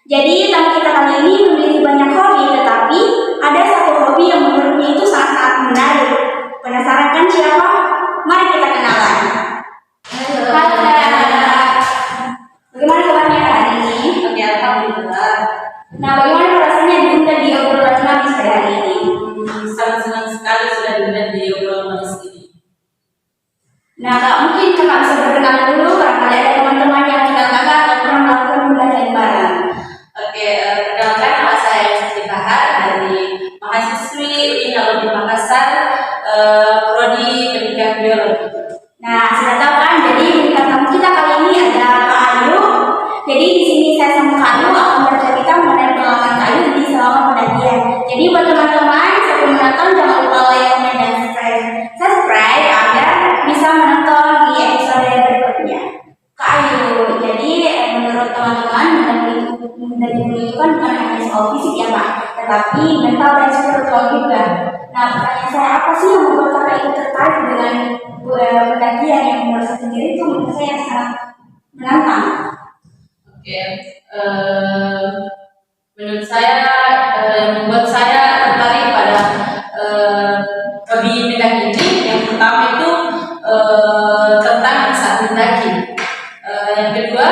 Jadi tamu kita kali ini memiliki banyak hobi, tetapi ada satu hobi yang menurutnya itu sangat-sangat menarik. Penasaran kan siapa? Mari kita kenalan. Halo Kak. Bagaimana kabarnya hari ini? Oke, alhamdulillah. Nah, bagaimana rasanya diundang di obrolan manis pada hari ini? Sangat senang sekali sudah diundang di obrolan manis ini. Nah, Kak, mungkin Kakak bisa berkenalan dulu, barangkali ada teman-teman yang kenal Kakak atau pernah melakukan belajar bareng. Oke, perkenalkan nama saya Siti Bahar dari mahasiswi UIN di Makassar, prodi Pendidikan Biologi. Nah, sudah tahu kan? Jadi bintang tamu kita kali ini ada Kak Ayu. Jadi di sini saya sama Kak Ayu akan bercerita mengenai pengalaman Kak Ayu di selama pendakian. Jadi buat teman-teman sebelum menonton jangan lupa like, comment, dan subscribe agar bisa menonton di episode berikutnya. Kak Ayu, jadi menurut teman-teman mendaki itu kan bukan hanya soal fisik ya Pak, tetapi mental dan spiritual juga. Nah, pertanyaan saya apa sih yang membuat Kakak itu tertarik dengan pendakian yang menurut saya sendiri itu menurut saya sangat menantang. Oke, menurut saya yang membuat saya tertarik pada hobi mendaki ini, yang pertama itu tentang saat mendaki. Yang kedua,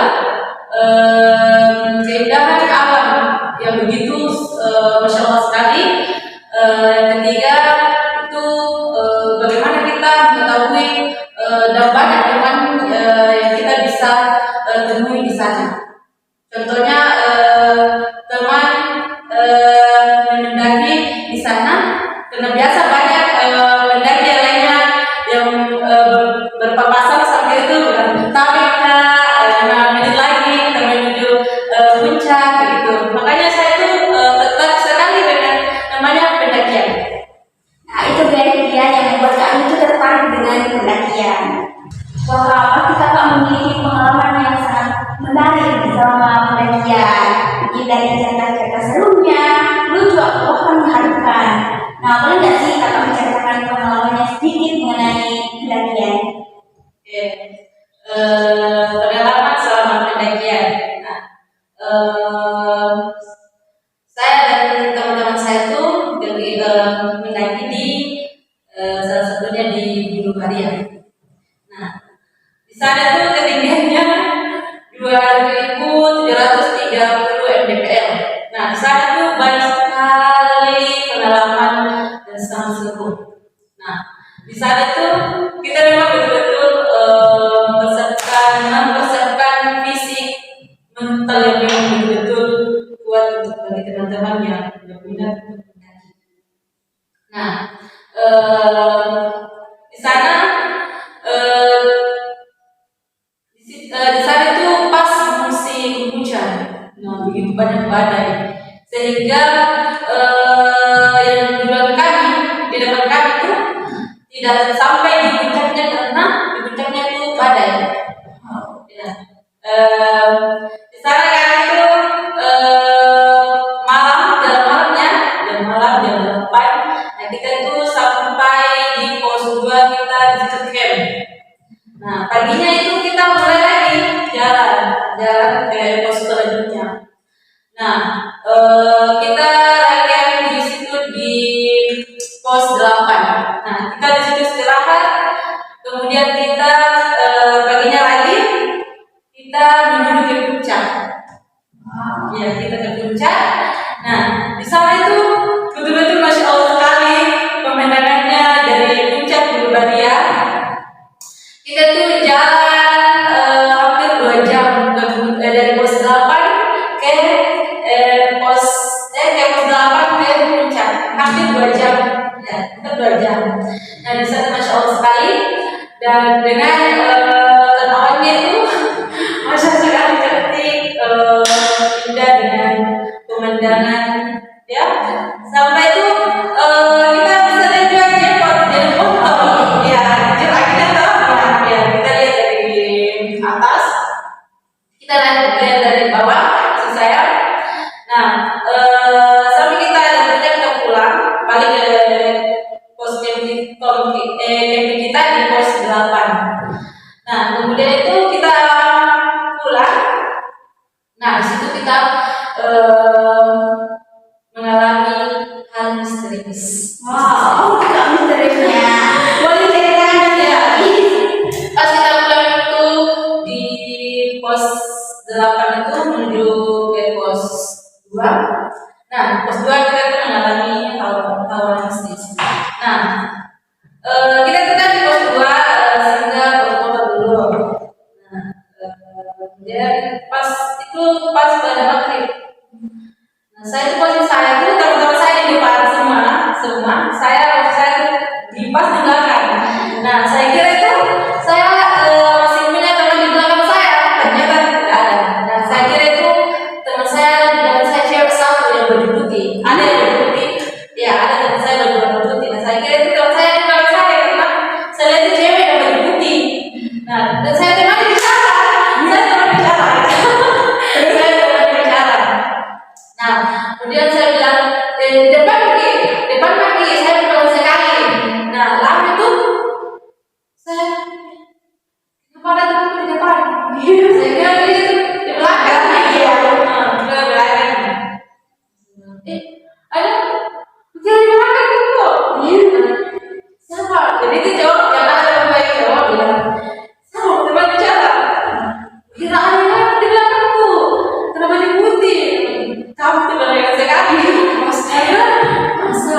keindahan alam yang begitu masya Allah sekali. Yang ketiga itu bagaimana kita mengetahui dan banyak teman yang kita bisa temui di sana. Contohnya teman yang mendaki di sana, karena biasa banyak pendaki yang lainnya yang berpapasan sampai itu tarik menit lagi kita menuju puncak begitu. Makanya saya itu tertarik sekali dengan namanya pendakian. Nah, itu dia yang membuat kami itu tertarik dengan pendakian. Bahwa kita Kakak memiliki pengalaman yang sangat menarik selama pendakian. Mungkin dari cerita-cerita serunya, lucu atau bahkan mengharukan. Nah, boleh nggak sih Kakak menceritakan pengalamannya sedikit mengenai pendakian? Oke, pengalaman selama pendakian. Nah, saya dan teman-teman saya itu mendaki di salah satunya di Gunung Harian. Nah, di sana tuh ketinggiannya 2.730 mdpl. Nah, di sana tuh banyak sekali pengalaman dan sangat seru. Nah, di sana tuh kita memang betul-betul mempersiapkan fisik mental yang memang betul-betul kuat untuk bagi teman-teman yang benar-benar mendaki. Nah, di sana di sana itu pas musim hujan. Nah, begitu banyak badai sehingga yang di depan kami itu tidak sampai di puncaknya karena di puncaknya itu badai. Ya. Di sana kami itu malam jam 8. Nah, kita itu sampai di pos 2 kita di situ camp. Nah, paginya itu kita mulai lagi jalan ke pos selanjutnya. Nah, kita lagi di situ di pos 8. Nah, kita di situ istirahat. Kemudian kita paginya lagi kita menuju ke puncak. Ya, kita ke puncak. Nah, di sana itu betul-betul masya Allah sekali pemandangannya dari puncak Gunung Baria. Kita tuh jalan hampir 2 jam dari pos 8 ke pos 8 ke puncak, hampir 2 jam. Ya, hampir 2 jam. Nah, di sana masya Allah sekali dan dengan tanamannya itu masya Allah sekali cantik, indah dengan pemandangan. Ya, sampai itu kita bisa lihat juga airport dari foto. Ya, kita tahu ya, kita lihat dari atas, kita lihat dari bawah, maksud saya. Nah, sampai kita pulang balik ke pos camping kita di pos 8. Nah, kemudian itu kita pulang. Nah, di situ kita eh, mengalami hal misterius. Wow, kak misteriusnya. Boleh ceritakan Ya, lagi? pas kita pulang itu di pos 8 itu menuju ke pos 2. Nah, pos 2 kita tuh mengalami hal mistis. Nah, kita tetap di pos 2 sehingga foto-foto dulu. Nah, kemudian pas pada maghrib. Nah, saya itu posisi saya itu teman-teman saya di depan semua. Saya di pas di belakang. Nah, saya kira itu saya masih punya teman di belakang saya, ternyata tidak ada. Nah, saya kira itu teman saya di belakang saya cewek satu yang baju putih. Ada yang baju putih, ya ada teman saya baju putih. Nah, saya kira itu teman saya di belakang saya karena saya lihat itu cewek yang baju putih. Nah, dan saya teman bicara. Nah, kemudian saya bilang depan pergi, saya bilang sekali. Nah, lama itu saya kenapa ada teman di depan? Saya bilang itu di belakang. Iya, di belakang. Ada di belakang itu. Siapa? Jadi itu cowok yang ada yang baik cowok bilang, sama teman bicara. Kira ada di belakangku, kenapa diputi? Kamu tuh banyak sekali, maksudnya masa?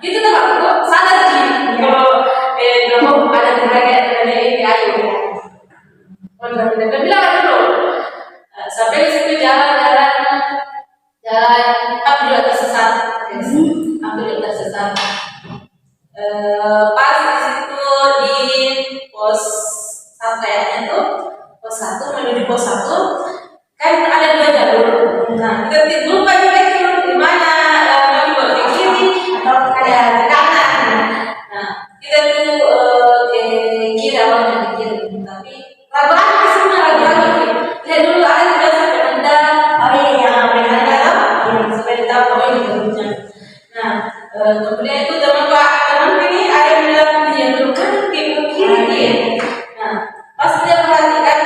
Itu tuh kok sadar sih kalau ada gerakan ini ayo. Kalau kita bilang dulu, sampai di situ jalan, aku juga tersesat, pas di situ di pos satu kayaknya tuh pos 1 menuju pos 1 kan ada 2 jalur. Nah, kita lupa juga itu di mana mau ke kiri atau ke kanan. Nah, kita tuh ke kiri awalnya ke kiri, tapi ragu-ragu semua ragu-ragu. Lihat dulu ada juga sampai benda, benda sampai tahu bahwa ini jalurnya. Nah, kemudian itu teman ini ada yang bilang dia dulu kan ke kiri. Nah, pas dia perhatikan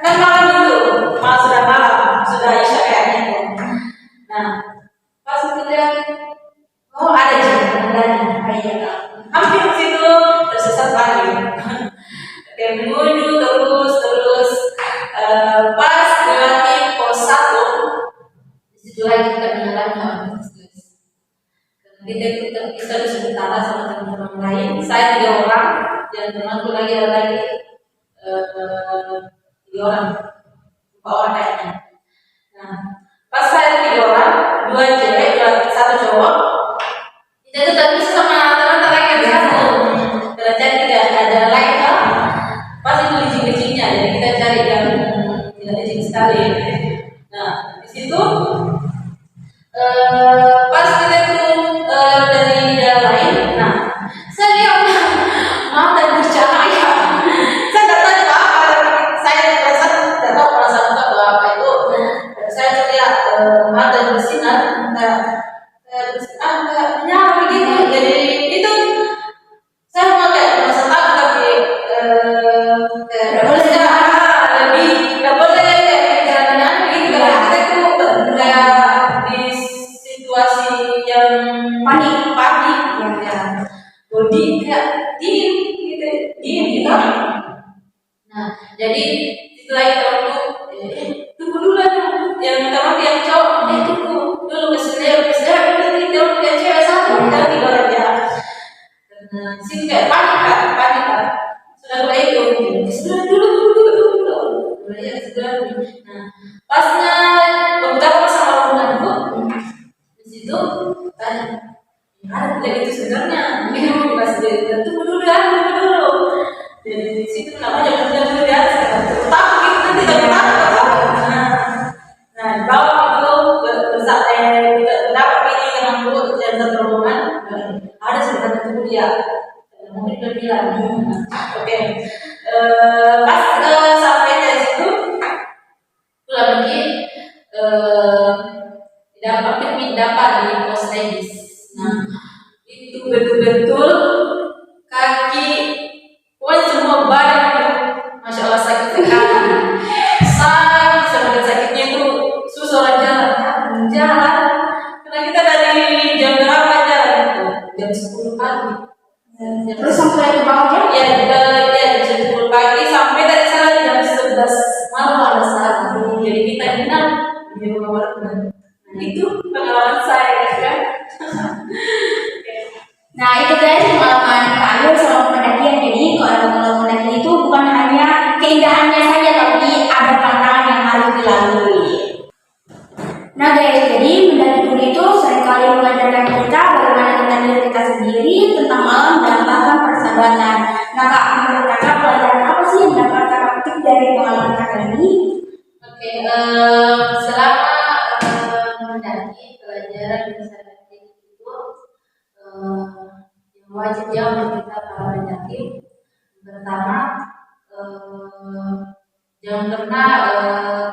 kan malam itu, sudah malam, sudah isya kayaknya. Nah, pas dia ada jembatan, hampir di situ tersesat lagi. Menuju terus pas melewati pos 1 di situ lagi kita mengalami hal misterius. Kita bisa bertanya sama teman-teman lain. Saya 3 orang dan temanku lagi ada lagi 3 orang, 4 orang kayaknya. Nah, pas saya 3 orang, 2 cewek, 1 cowok. Kita tuh tadi sama teman-teman lain yang satu. Jadi tidak ada lain kan? Pas itu licin-licinnya, jadi kita cari yang tidak licin sekali. Nah, di situ pas kita tuh dari jalan lain. Nah, saya lihat mata bercahaya. Saya tidak tahu apa. Saya tidak tahu perasaan apa itu. Saya lihat mata bersinar, menyala begitu. Jadi itu saya mau kayak merasa takut tapi tidak boleh kayak jalan begitu karena kita tuh kayak di situasi yang panik ya. Bodi kayak dingin gitu. Nah, jadi setelah itu tunggu dulu yang teman yang cowok tunggu dulu kesini berarti dia punya cewek satu dan 3 orang ya. Nah, sih kayak panik kan. Sudah mulai itu sudah dulu ya sudah. Nah, pasnya beberapa sama rombonganku di situ tanya ada tidak itu sebenarnya ini pas dia tunggu dulu. Jadi di situ namanya dulu di atas tapi kita nanti tidak takut. Nah, di bawah itu berdapat ini temanku dan satu rombongan ada sebenarnya tunggu dia. Mungkin dia bilang, oke. Pas sampai dari situ pulang lagi dapat di pos medis. Nah, itu betul-betul kaki, semua badan itu, masya Allah sakit sekali. Sampai sakitnya itu susah orang jalan. jalan. Karena kita dari jam berapa jalan itu? Jam 10 pagi. Terus sampai ke bawah jam? Ya, jam 10 pagi sampai tadi sana jam 11 malam ada saat. Jadi kita dinam di rumah warga. Nah, itu pengalaman saya ya. Nah itu guys pengalaman Kak Ayu selama pendakian. Jadi kalau pendakian itu bukan hanya keindahannya saja, tapi ada tantangan yang harus dilalui. Nah guys, jadi mendaki gunung itu seringkali mengajarkan kita bagaimana tentang diri kita sendiri, tentang alam dan bahkan persahabatan. Nah Kak, menurut Kakak pelajaran apa sih yang dapat Kakak petik dari pengalaman Kakak ini? Oke, selama mendaki pelajaran yang saya petik itu yang wajib ya untuk kita para pendaki. Pertama, jangan pernah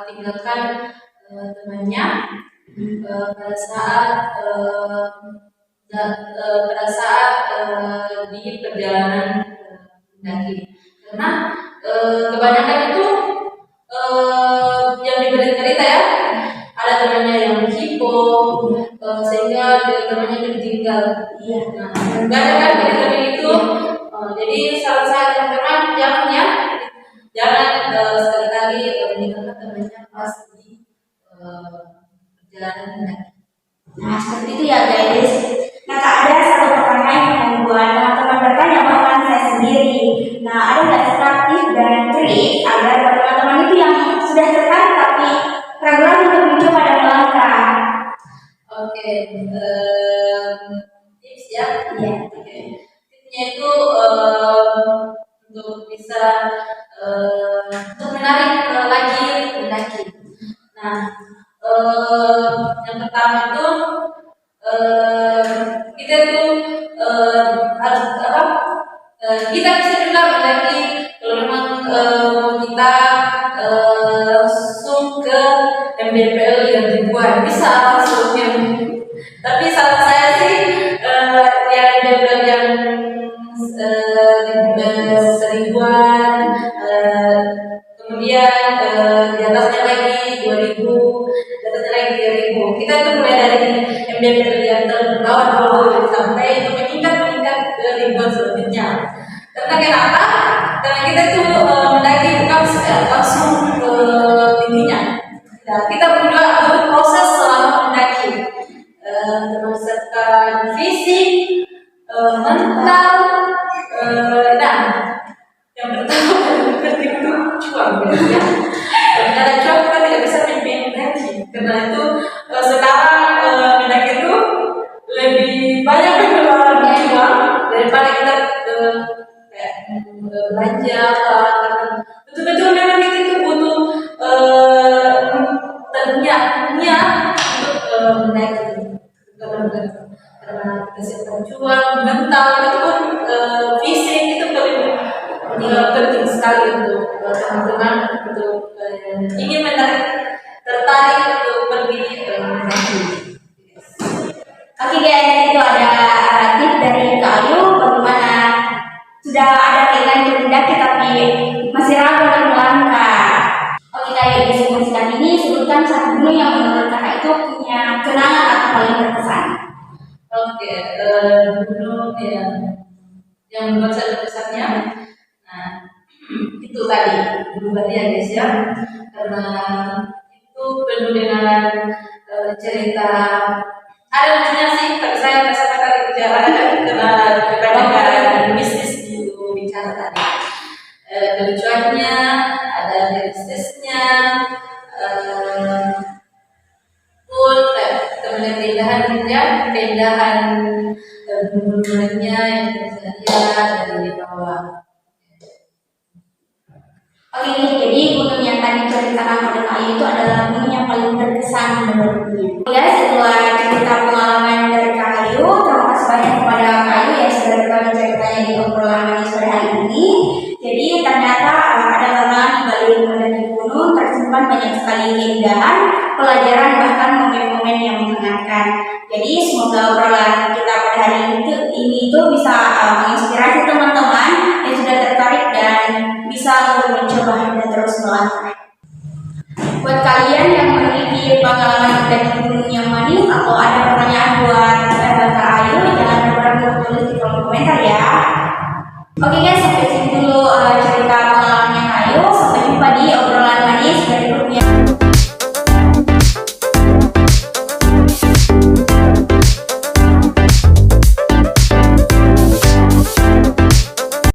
tinggalkan temannya pada saat di perjalanan mendaki, karena kebanyakan itu yang diberita ya, ada temannya yang hipo sehingga temannya ditinggal. Iya. Nah, banyak kan berita itu. Jadi saran saya teman-teman jangan sekali-kali meninggalkan temannya pas di perjalanan mendaki. Nah seperti itu ya guys. Nah Kak, ada satu pertanyaan yang membuat teman-teman bertanya bahkan saya sendiri. Nah ada nggak praktis dan trik agar buat teman-teman itu yang sudah tertarik tapi ragu-ragu untuk mencoba dan melangkah? Oke, tips ya. Iya. Oke. Tipsnya itu untuk bisa untuk menarik lagi mendaki. Nah, yang pertama itu kita tuh harus apa? Kita bisa juga mendaki kalau memang kita langsung ke MDPL yang dibuat, bisa langsung yang. Tapi saran saya sih yang MDPL yang seribuan, kemudian di atasnya lagi 2000, di atasnya lagi 3000. Kita tuh mulai dari MDPL yang terbawah dulu sampai meningkat ke ribuan selanjutnya. Karena kenapa? Karena kita tuh mendaki bukan langsung ke tingginya. Nah, kita butuh proses selama mendaki, termasuk fisik, mental. Nah, yang pertama itu cuan ya. Karena cuan kita tidak bisa mimpi mendaki. Karena itu sekarang mendaki itu lebih banyak pengeluaran cuan daripada kita belanja. Karena betul-betul memang kita itu butuh niat untuk mendaki. Karena kesehatan cuan, mental itu pun fisik itu penting sekali untuk teman-teman untuk ingin tertarik untuk pergi mendaki. Oke guys, itu ada tips dari Kak Ayu bagaimana sudah ada keinginan untuk mendaki tapi masih ragu untuk melangkah. Oke Kak, di singkat ini sebutkan satu gunung yang menurut Kakak itu punya kenangan atau paling berkesan. Oke, gunung yang membuat saya berkesannya, nah itu tadi Gunung Badia guys ya, karena itu penuh dengan cerita. Ada lucunya sih, tapi saya kata bicara karena kebanyakan bisnis itu bicara tadi. Kelucuannya, ada mistisnya, pun keindahan gunung-gunungnya yang bisa lihat dari bawah. Oke, jadi gunung yang tadi ceritakan oleh Kak Ayu itu adalah gunung yang paling berkesan menurutnya. Ya, setelah cerita pengalaman dari Kak Ayu, terima kasih banyak kepada Kak Ayu yang sudah berbagi ceritanya di obrolan manis sore hari ini. Jadi ternyata ada tantangan di balik mendaki gunung, tersimpan banyak sekali keindahan, pelajaran bahkan momen-momen yang menyenangkan. Jadi semoga obrolan kita pada hari ini itu bisa menginspirasi teman-teman yang sudah tertarik dan bisa untuk mencoba dan terus melangkah. Buat kalian yang memiliki pengalaman mendaki gunung yang manis. Kalau ada pertanyaan buat Kak Ayu, jangan lupa untuk tulis di kolom komentar ya. Oke guys, sampai sini dulu